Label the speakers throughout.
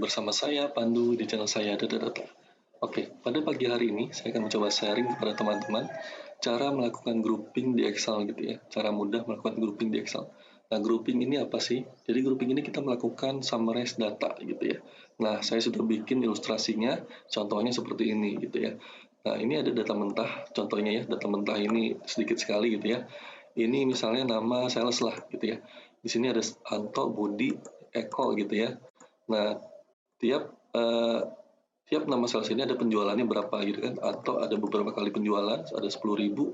Speaker 1: bersama saya, Pandu, di channel saya Data Data. Oke, pada pagi hari ini saya akan mencoba sharing kepada teman-teman cara melakukan grouping di Excel gitu ya, cara mudah melakukan grouping di Excel. Nah, grouping ini apa sih? Jadi grouping ini kita melakukan summarize data gitu ya. Nah, saya sudah bikin ilustrasinya, contohnya seperti ini gitu ya. Nah, ini ada data mentah, contohnya ya, data mentah ini sedikit sekali gitu ya. Ini misalnya nama sales lah gitu ya. Di sini ada Anto, Budi, Eko gitu ya. Nah, tiap nama sales ini ada penjualannya berapa gitu kan, atau ada beberapa kali penjualan, ada 10.000,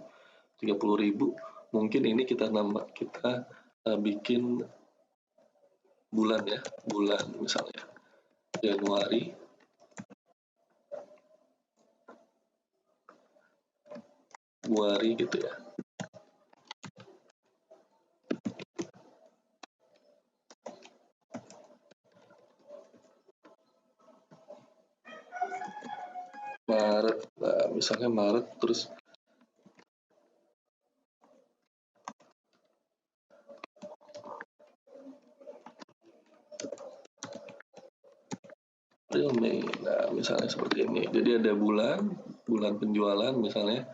Speaker 1: 30.000. Mungkin ini kita bikin bulan ya, bulan misalnya Januari, Februari gitu ya. Maret, nah, misalnya Maret, terus April, Mei. Nah, misalnya seperti ini. Jadi ada bulan penjualan misalnya,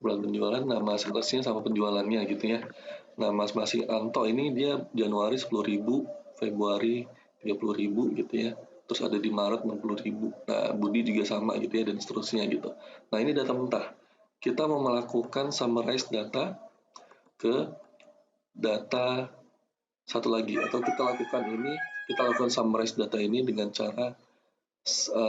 Speaker 1: bulan penjualan, nama salesnya sama penjualannya gitu ya. Nah, masing-masing Anto ini dia Januari 10.000, Februari 30.000 gitu ya. Terus ada di Maret 60.000. Nah, Budi juga sama gitu ya, dan seterusnya gitu. Nah, ini data mentah. Kita mau melakukan summarize data ke data satu lagi, atau kita lakukan summarize data ini dengan cara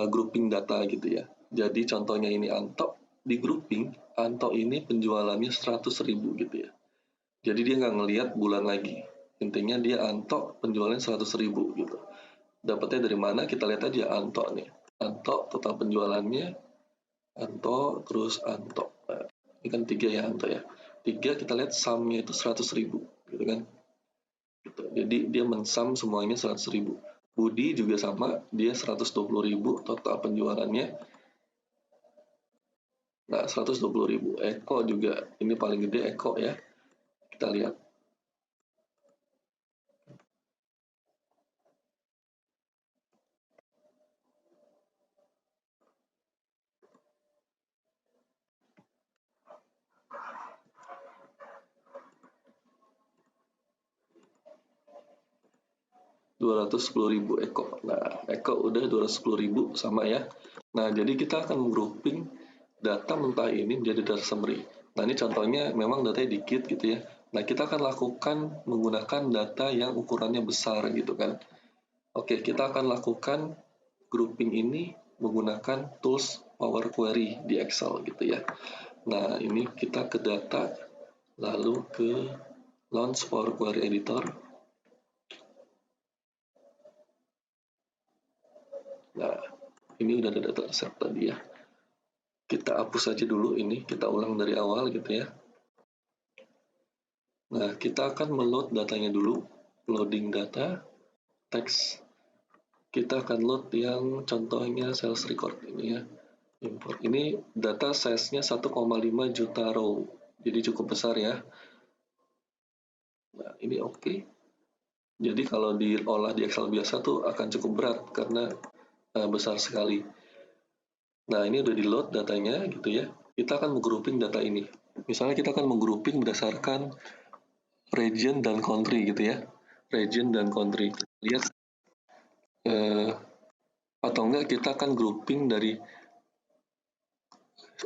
Speaker 1: grouping data gitu ya. Jadi contohnya ini Anto, di grouping Anto ini penjualannya 100.000 gitu ya. Jadi dia nggak ngelihat bulan lagi. Intinya dia Anto penjualannya 100.000 gitu. Dapatnya dari mana? Kita lihat aja Anto nih. Anto total penjualannya, Anto terus Anto. Nah, ini kan 3 ya Anto ya. 3 kita lihat sumnya itu 100.000 gitu kan. Gitu. Jadi dia mensum semuanya 100.000. Budi juga sama, dia 120.000 total penjualannya. Nah, 120.000. Eko juga, ini paling gede Eko ya. Kita lihat. Rp210.000 Eko. Nah, Eko udah 210.000 sama ya. Nah, jadi kita akan grouping data mentah ini menjadi data summary. Nah, ini contohnya memang datanya dikit gitu ya. Nah, kita akan lakukan menggunakan data yang ukurannya besar gitu kan. Oke, kita akan lakukan grouping ini menggunakan tools Power Query di Excel gitu ya. Nah, ini kita ke data, lalu ke launch Power Query Editor. Nah, ini udah ada data set tadi ya. Kita hapus aja dulu ini, kita ulang dari awal gitu ya. Nah, kita akan meload datanya dulu. Loading data, teks. Kita akan load yang contohnya sales record ini ya. Import. Ini data size-nya 1,5 juta row. Jadi cukup besar ya. Nah, ini oke. Jadi kalau diolah di Excel biasa tuh akan cukup berat karena besar sekali. Nah, ini udah di-load datanya gitu ya. Kita akan menggrouping data ini. Misalnya kita akan menggrouping berdasarkan region dan country gitu ya. Region dan country. Lihat atau enggak kita akan grouping dari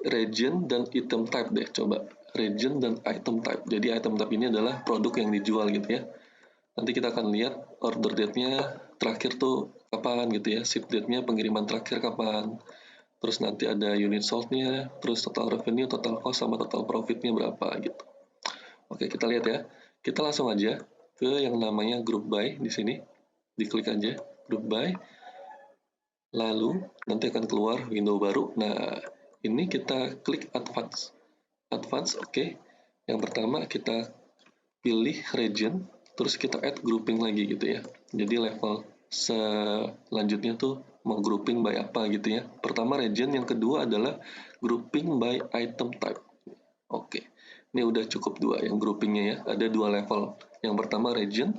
Speaker 1: region dan item type deh, coba. Region dan item type. Jadi item type ini adalah produk yang dijual gitu ya. Nanti kita akan lihat order date-nya terakhir tuh kapan gitu ya, ship date-nya pengiriman terakhir kapan. Terus nanti ada unit sold-nya, terus total revenue, total cost, sama total profit-nya berapa gitu. Oke, kita lihat ya. Kita langsung aja ke yang namanya group by di sini. Diklik aja group by. Lalu nanti akan keluar window baru. Nah, ini kita klik advance. Advance, oke. Yang pertama kita pilih region, terus kita add grouping lagi gitu ya. Jadi level selanjutnya tuh mau grouping by apa gitu ya. Pertama region, yang kedua adalah grouping by item type. Oke, ini udah cukup dua yang groupingnya ya. Ada dua level. Yang pertama region,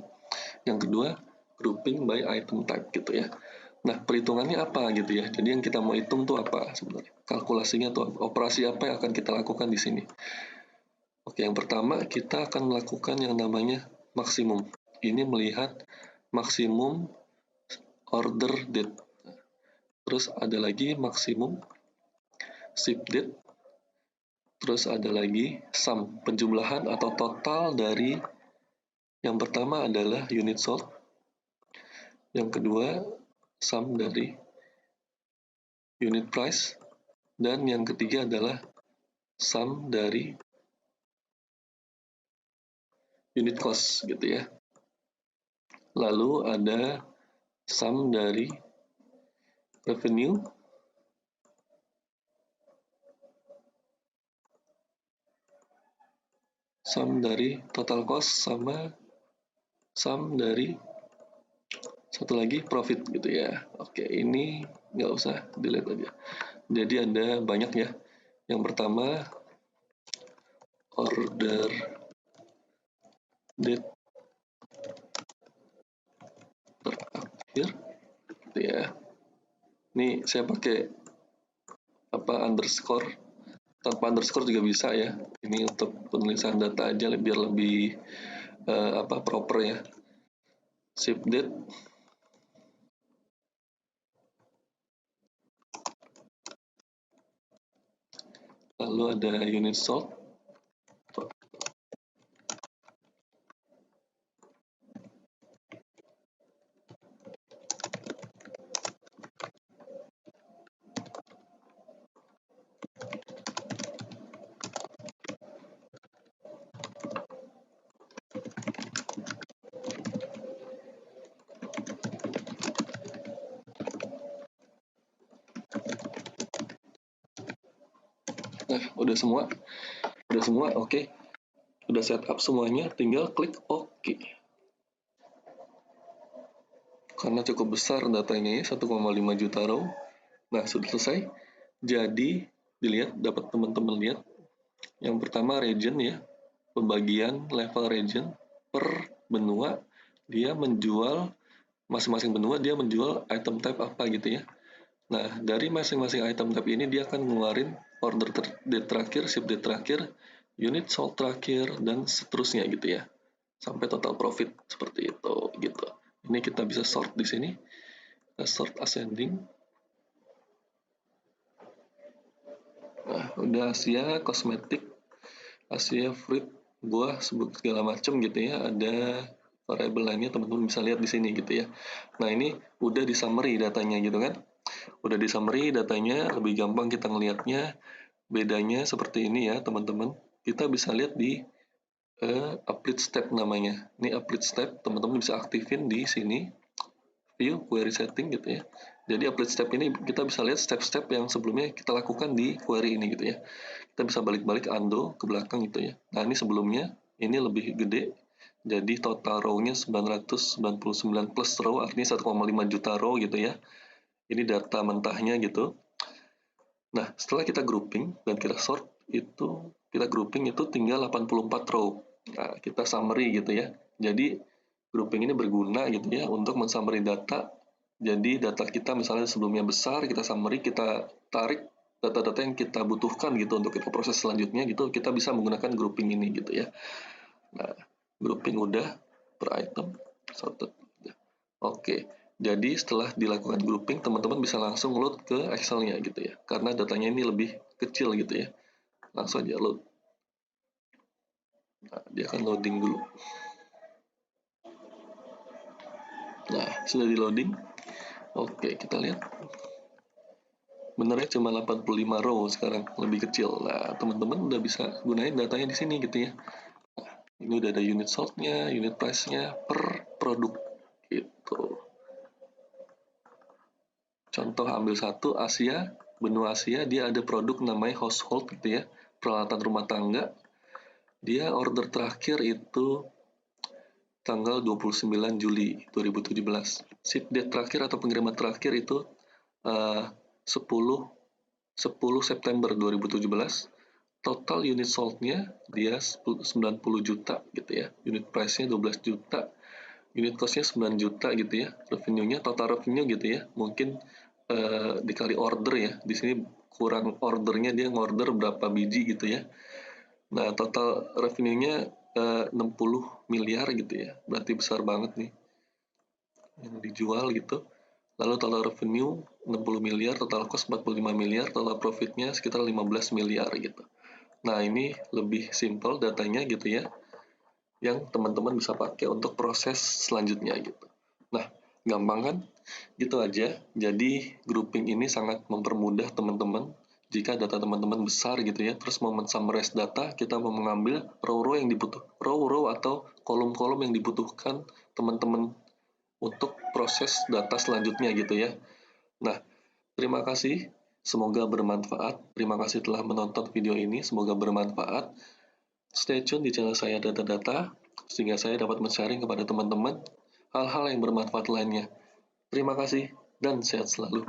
Speaker 1: yang kedua grouping by item type gitu ya. Nah, perhitungannya apa gitu ya. Jadi yang kita mau hitung tuh apa sebenarnya? Kalkulasinya tuh operasi apa yang akan kita lakukan di sini? Oke, yang pertama kita akan melakukan yang namanya maksimum. Ini melihat maksimum order date. Terus ada lagi maksimum ship date. Terus ada lagi sum, penjumlahan atau total dari yang pertama adalah unit sold. Yang kedua, sum dari unit price. Dan yang ketiga adalah sum dari unit cost gitu ya. Lalu ada sum dari revenue, sum dari total cost, sama sum dari satu lagi profit gitu ya. Oke, ini nggak usah dilihat aja. Jadi ada banyak ya. Yang pertama order date terakhir gitu ya. Ini saya pakai underscore, tanpa underscore juga bisa ya. Ini untuk penulisan data aja biar lebih proper ya. Ship date, lalu ada unit sold, nah udah semua oke. Udah setup semuanya, tinggal klik OK. Karena cukup besar datanya ya, 1,5 juta row. Nah, sudah selesai. Jadi, dilihat, dapat teman-teman lihat. Yang pertama region ya, pembagian level region per benua. Dia menjual, masing-masing benua dia menjual item type apa gitu ya. Nah, dari masing-masing item type ini dia akan ngeluarin order date terakhir, ship date terakhir, unit sold terakhir, dan seterusnya gitu ya. Sampai total profit seperti itu gitu. Ini kita bisa sort di sini. Kita sort ascending. Nah, udah Asia, kosmetik, Asia, fruit, buah, segala macam gitu ya. Ada variabel lainnya teman-teman bisa lihat di sini gitu ya. Nah, ini udah di summary datanya gitu kan. Udah di summary datanya, lebih gampang kita ngelihatnya. Bedanya seperti ini ya teman-teman. Kita bisa lihat di update step namanya. Ini update step, teman-teman bisa aktifin di sini. View query setting gitu ya. Jadi update step ini kita bisa lihat step-step yang sebelumnya kita lakukan di query ini gitu ya. Kita bisa balik-balik undo ke belakang gitu ya. Nah, ini sebelumnya ini lebih gede. Jadi total row-nya 999 plus row, artinya 1,5 juta row gitu ya. Ini data mentahnya gitu. Nah, setelah kita grouping dan kita sort, kita grouping itu tinggal 84 row. Nah, kita summary gitu ya. Jadi, grouping ini berguna gitu ya untuk men-summary data. Jadi, data kita misalnya sebelumnya besar, kita summary, kita tarik data-data yang kita butuhkan gitu untuk kita proses selanjutnya gitu, kita bisa menggunakan grouping ini gitu ya. Nah, grouping udah per item, sorted. Oke. Jadi setelah dilakukan grouping, teman-teman bisa langsung load ke Excel-nya gitu ya. Karena datanya ini lebih kecil gitu ya. Langsung aja load. Nah, dia akan loading dulu. Nah, sudah di loading. Oke, kita lihat. Benernya cuma 85 row sekarang, lebih kecil. Nah, teman-teman udah bisa gunain datanya di sini gitu ya. Nah, ini udah ada unit sold-nya, unit price-nya per produk gitu. Contoh ambil satu Asia, benua Asia, dia ada produk namanya household gitu ya, peralatan rumah tangga. Dia order terakhir itu tanggal 29 Juli 2017. Ship date terakhir atau pengiriman terakhir itu 10 September 2017. Total unit sold-nya dia 90 juta gitu ya. Unit price-nya 12 juta. unit cost-nya 9 juta gitu ya, revenue-nya, total revenue gitu ya, mungkin dikali order ya, di sini kurang ordernya, dia ngorder berapa biji gitu ya. Nah, total revenue-nya 60 miliar gitu ya, berarti besar banget nih yang dijual gitu. Lalu total revenue 60 miliar, total cost 45 miliar, total profitnya sekitar 15 miliar gitu. Nah, ini lebih simple datanya gitu ya, yang teman-teman bisa pakai untuk proses selanjutnya gitu. Nah, gampang kan? Gitu aja. Jadi, grouping ini sangat mempermudah teman-teman. Jika data teman-teman besar gitu ya, terus mau men-summarize data, kita mau mengambil row-row yang row-row atau kolom-kolom yang dibutuhkan teman-teman untuk proses data selanjutnya gitu ya. Nah, terima kasih. Semoga bermanfaat. Terima kasih telah menonton video ini. Semoga bermanfaat. Stay tune di channel saya Data-Data, sehingga saya dapat men-sharing kepada teman-teman hal-hal yang bermanfaat lainnya. Terima kasih dan sehat selalu.